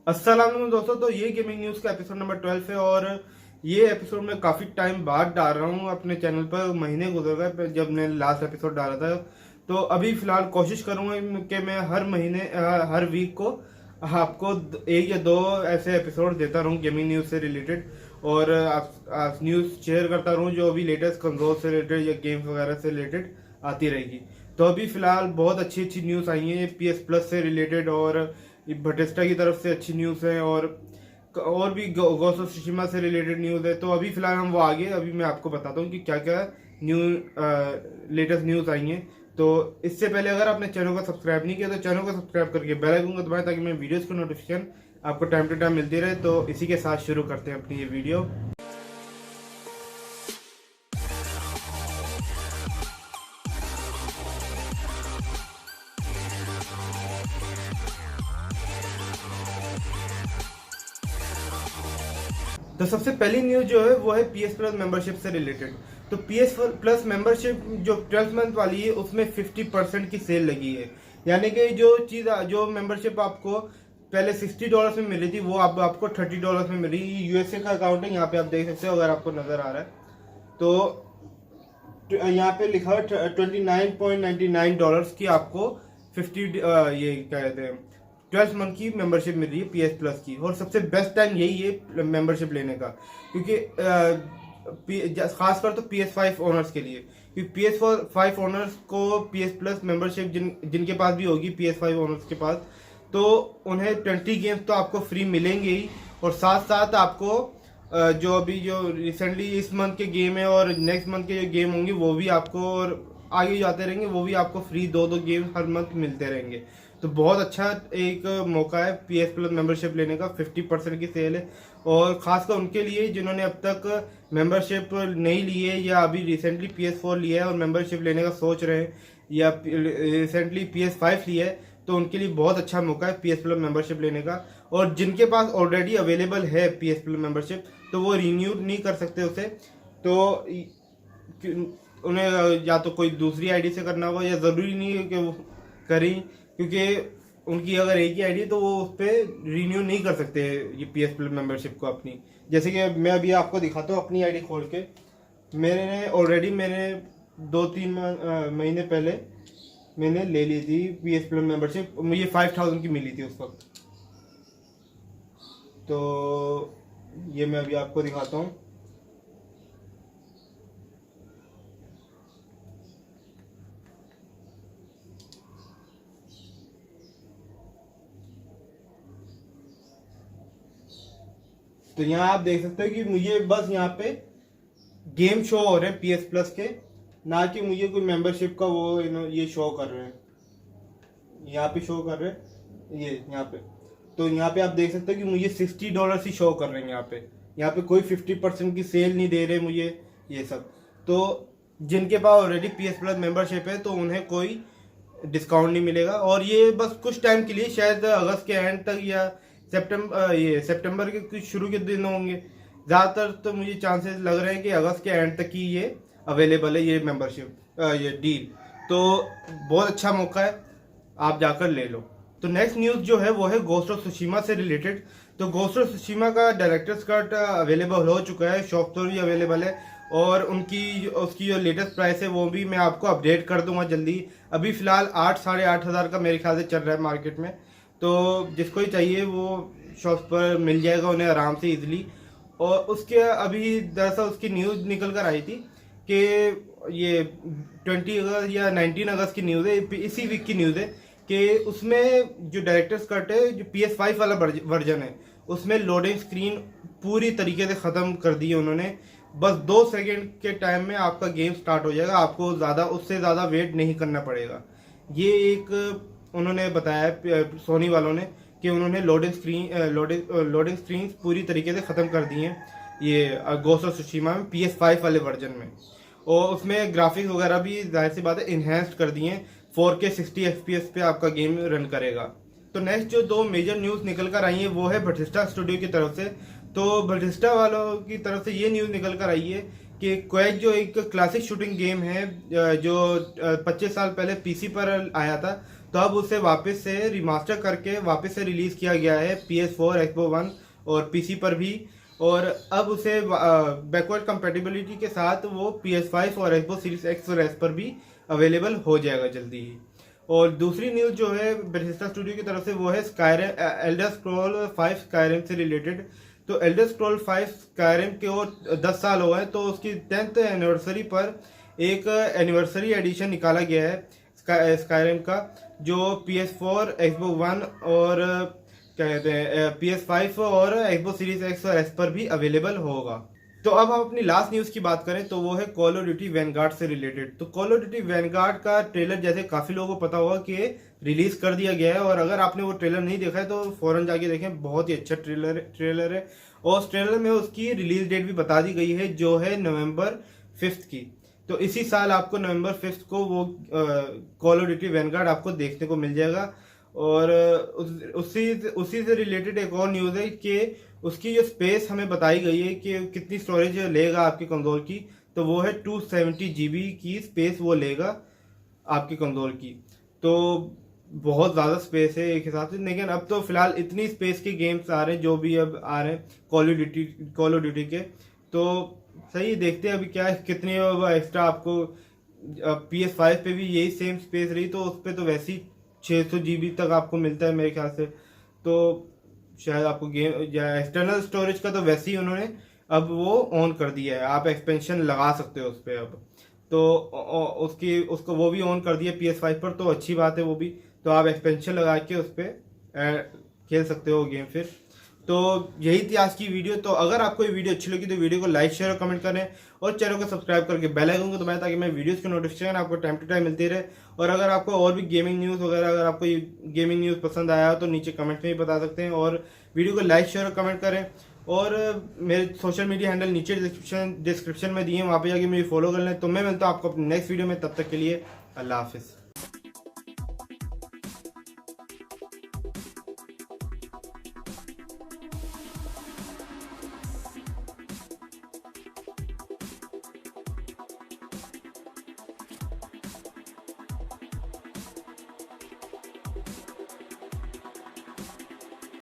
अस्सलाम वालेकुम दोस्तों। तो ये गेमिंग न्यूज़ का एपिसोड नंबर 12 है और ये एपिसोड मैं काफ़ी टाइम बाद डाल रहा हूँ अपने चैनल पर। महीने गुजर गए जब मैंने लास्ट एपिसोड डाला था। तो अभी फ़िलहाल कोशिश करूँगा कि मैं हर महीने हर वीक को आपको एक या दो ऐसे एपिसोड देता रहूँ गेमिंग न्यूज़ से रिलेटेड, और आप न्यूज़ शेयर करता रहूँ जो अभी लेटेस्ट कंसोल से रिलेटेड या गेम्स वगैरह से रिलेटेड आती रहेगी। तो अभी फ़िलहाल बहुत अच्छी अच्छी न्यूज़ आई हैं PS प्लस से रिलेटेड, और बटेस्टा की तरफ से अच्छी न्यूज़ है, और भी गोस्ट ऑफ त्सुशिमा से रिलेटेड न्यूज़ है। तो अभी फिलहाल हम वो आगे अभी मैं आपको बताता हूँ कि क्या क्या न्यू लेटेस्ट न्यूज़ आई हैं। तो इससे पहले अगर आपने चैनल को सब्सक्राइब नहीं किया तो चैनल को सब्सक्राइब करके बेल आइकन को दबाएं ताकि मैं वीडियोस की नोटिफिकेशन आपको टाइम टू टाइम मिलती रहे। तो इसी के साथ शुरू करते हैं अपनी ये वीडियो। तो सबसे पहली न्यूज़ जो है वो है PS प्लस मेंबरशिप से रिलेटेड। तो PS प्लस मेंबरशिप जो 12 मंथ वाली है उसमें 50% की सेल लगी है। यानी कि जो मेंबरशिप आपको पहले $60 में मिली थी वो अब आपको $30 में मिल रही है। यूएसए का अकाउंट है, यहाँ पे आप देख सकते हो अगर आपको नज़र आ रहा है तो यहाँ पे लिखा है $29.99 की आपको 50 ये क्या कहते हैं 12 मंथ की मेंबरशिप मिल रही है PS प्लस की। और सबसे बेस्ट टाइम यही है मेंबरशिप लेने का, क्योंकि खासकर तो PS5 ओनर्स के लिए, क्योंकि PS5 ओनर्स को PS प्लस मेंबरशिप जिनके पास भी होगी PS5 ओनर्स के पास, तो उन्हें 20 गेम्स तो आपको फ्री मिलेंगे ही, और साथ साथ आपको जो अभी जो रिसेंटली इस मंथ के गेम है और नेक्स्ट मंथ के जो गेम होंगे वो भी आपको, और आगे जाते रहेंगे वो भी आपको फ्री दो गेम हर मंथ मिलते रहेंगे। तो बहुत अच्छा एक मौका है PS प्लस मेंबरशिप लेने का। 50% की सेल है, और ख़ासकर उनके लिए जिन्होंने अब तक मेंबरशिप नहीं ली है या अभी रिसेंटली PS4 लिया है और मेंबरशिप लेने का सोच रहे हैं, या रिसेंटली PS5 लिया है, तो उनके लिए बहुत अच्छा मौका है PS प्लस मेंबरशिप लेने का। और जिनके पास ऑलरेडी अवेलेबल है PS प्लस मेंबरशिप तो वो रिन्यू नहीं कर सकते उसे, तो उन्हें या तो कोई दूसरी आईडी से करना होगा, या ज़रूरी नहीं है कि वो करें, क्योंकि उनकी अगर एक ही आईडी तो वो उस पर रिन्यू नहीं कर सकते ये PS प्लस मेंबरशिप को अपनी। जैसे कि मैं अभी आपको दिखाता हूँ अपनी आईडी खोल के। मैंने 2-3 महीने पहले मैंने ले ली थी PS प्लस मेंबरशिप, मुझे 5000 की मिली थी उस वक्त। तो ये मैं अभी आपको दिखाता हूँ। तो यहाँ आप देख सकते हो कि मुझे बस यहाँ पे गेम शो हो रहे हैं PS प्लस के, ना कि मुझे कोई मेंबरशिप का वो ये शो कर रहे हैं। यहाँ पे शो कर रहे हैं ये यहाँ पे। तो यहाँ पे आप देख सकते हो कि मुझे $60 ही शो कर रहे हैं यहाँ पे कोई 50% की सेल नहीं दे रहे मुझे ये सब। तो जिनके पास ऑलरेडी PS प्लस मेंबरशिप है तो उन्हें कोई डिस्काउंट नहीं मिलेगा, और ये बस कुछ टाइम के लिए, शायद अगस्त के एंड तक या सितंबर के कुछ शुरू के दिन होंगे। ज़्यादातर तो मुझे चांसेस लग रहे हैं कि अगस्त के एंड तक ही ये अवेलेबल है ये मेंबरशिप ये डील। तो बहुत अच्छा मौका है, आप जाकर ले लो। तो नेक्स्ट न्यूज़ जो है वो है गोस्ट ऑफ त्सुशिमा से रिलेटेड। तो गोस्ट ऑफ त्सुशिमा का डायरेक्टर्स कट अवेलेबल हो चुका है, शॉप पर भी अवेलेबल है, और उसकी जो लेटेस्ट प्राइस है वो भी मैं आपको अपडेट कर दूंगा जल्दी। अभी फ़िलहाल 8-8.5 हज़ार का मेरे ख्याल से चल रहा है मार्केट में। तो जिसको ही चाहिए वो शॉप पर मिल जाएगा उन्हें आराम से इजीली। और उसके अभी दरअसल उसकी न्यूज़ निकल कर आई थी कि ये 20 अगस्त या 19 अगस्त की न्यूज़ है, इसी वीक की न्यूज़ है, कि उसमें जो डायरेक्टर्स कट है जो PS5 वाला वर्जन है उसमें लोडिंग स्क्रीन पूरी तरीके से ख़त्म कर दी है उन्होंने। बस 2 सेकंड के टाइम में आपका गेम स्टार्ट हो जाएगा, आपको उससे ज़्यादा वेट नहीं करना पड़ेगा। ये एक उन्होंने बताया सोनी वालों ने कि उन्होंने लोडिंग स्क्रीन पूरी तरीके से ख़त्म कर दी हैं ये गोस्ट ऑफ त्सुशिमा में PS5 वाले वर्जन में। और उसमें ग्राफिक्स वगैरह भी जाहिर सी बात है इन्हेंस्ड कर दिए हैं, 4K 60 FPS पे आपका गेम रन करेगा। तो नेक्स्ट जो 2 मेजर न्यूज़ निकल कर आई है वो है बटिस्टा स्टूडियो की तरफ से। तो बटिस्टा वालों की तरफ से ये न्यूज़ निकल कर आई है कि क्वेक जो एक क्लासिक शूटिंग गेम है जो 25 साल पहले PC पर आया था, तो अब उसे वापस से रिमास्टर करके वापस से रिलीज किया गया है PS4, Xbox One और PC पर भी। और अब उसे बैकवर्ड कंपेटिबिलिटी के साथ वो PS5 और Xbox Series X और S पर भी अवेलेबल हो जाएगा जल्दी ही। और दूसरी न्यूज़ जो है बेथेस्डा स्टूडियो की तरफ से वो है स्काईरिम, एल्डर स्क्रॉल 5 स्काईरिम से रिलेटेड। तो एल्डर स्क्रॉल 5 स्काईरिम के और 10 साल हो गए, तो उसकी 10th एनिवर्सरी पर एक एनिवर्सरी एडिशन निकाला गया है स्काईरिम का, जो PS4, Xbox One और क्या कहते हैं PS5 और Xbox Series X और S पर भी अवेलेबल होगा। तो अब हम अपनी लास्ट न्यूज़ की बात करें तो वो है कॉल ऑफ ड्यूटी वैनगार्ड से रिलेटेड। तो कॉल ऑफ ड्यूटी वैनगार्ड का ट्रेलर जैसे काफ़ी लोगों को पता होगा कि रिलीज कर दिया गया है, और अगर आपने वो ट्रेलर नहीं देखा है तो फौरन जाके देखें, बहुत ही अच्छा ट्रेलर है। और उस ट्रेलर में उसकी रिलीज डेट भी बता दी गई है जो है November 5 की। तो इसी साल आपको November 5 को वो कॉल ऑफ ड्यूटी वैनगार्ड आपको देखने को मिल जाएगा। और उसी से रिलेटेड एक और न्यूज़ है कि उसकी जो स्पेस हमें बताई गई है कि कितनी स्टोरेज लेगा आपकी कंसोल की, तो वो है 270 GB की स्पेस वो लेगा आपकी कंसोल की। तो बहुत ज़्यादा स्पेस है एक हिसाब से, लेकिन अब तो फिलहाल इतनी स्पेस के गेम्स आ रहे हैं जो भी अब आ रहे हैं कॉल ऑफ ड्यूटी के। तो सही, देखते हैं अभी क्या कितनी एक्स्ट्रा आपको। PS5 पे भी यही सेम स्पेस रही, तो उस पर तो वैसे ही 600 GB तक आपको मिलता है मेरे ख्याल से। तो शायद आपको गेम या एक्सटर्नल स्टोरेज का तो वैसे ही उन्होंने अब वो ऑन कर दिया है, आप एक्सपेंशन लगा सकते हो उस पर अब। तो उसको वो भी ऑन कर दिया PS5 पर, तो अच्छी बात है वो भी। तो आप एक्सपेंशन लगा के उस पर खेल सकते हो गेम फिर। तो यही थी आज की वीडियो। तो अगर आपको ये वीडियो अच्छी लगी तो वीडियो को लाइक, शेयर और कमेंट करें, और चैनल को सब्सक्राइब करके बेल आइकन को दबाएं ताकि मैं वीडियोस की नोटिफिकेशन आपको टाइम टू टाइम मिलती रहे। और अगर आपको और भी गेमिंग न्यूज़ वगैरह, अगर आपको ये गेमिंग न्यूज़ पसंद आया हो तो नीचे कमेंट में भी बता सकते हैं, और वीडियो को लाइक, शेयर और कमेंट करें। और मेरे सोशल मीडिया हैंडल नीचे डिस्क्रिप्शन में दिए हैं, वहाँ पे जाके मुझे फॉलो कर लें। तो मैं मिलता हूँ आपको अपने नेक्स्ट वीडियो में, तब तक के लिए अल्लाह हाफिज़।